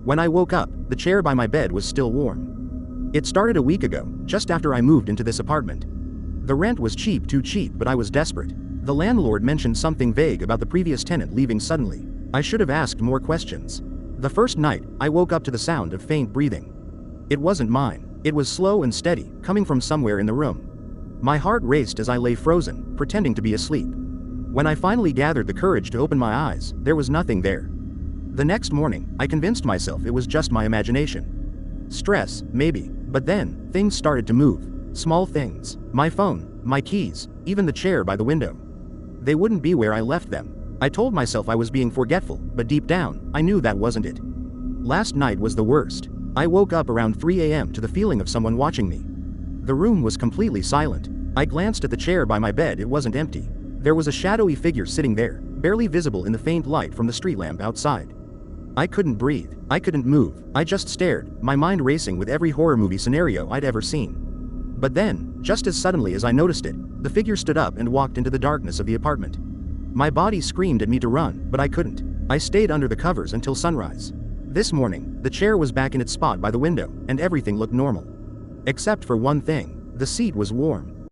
When I woke up, the chair by my bed was still warm. It started a week ago, just after I moved into this apartment. The rent was cheap, too cheap, but I was desperate. The landlord mentioned something vague about the previous tenant leaving suddenly. I should have asked more questions. The first night, I woke up to the sound of faint breathing. It wasn't mine. It was slow and steady, coming from somewhere in the room. My heart raced as I lay frozen, pretending to be asleep. When I finally gathered the courage to open my eyes, there was nothing there. The next morning, I convinced myself it was just my imagination. Stress, maybe, but then, things started to move. Small things. My phone, my keys, even the chair by the window. They wouldn't be where I left them. I told myself I was being forgetful, but deep down, I knew that wasn't it. Last night was the worst. I woke up around 3 a.m. to the feeling of someone watching me. The room was completely silent. I glanced at the chair by my bed. It wasn't empty. There was a shadowy figure sitting there, barely visible in the faint light from the street lamp outside. I couldn't breathe. I couldn't move. I just stared, my mind racing with every horror movie scenario I'd ever seen. But then, just as suddenly as I noticed it, the figure stood up and walked into the darkness of the apartment. My body screamed at me to run, but I couldn't. I stayed under the covers until sunrise. This morning, the chair was back in its spot by the window, and everything looked normal. Except for one thing: the seat was warm.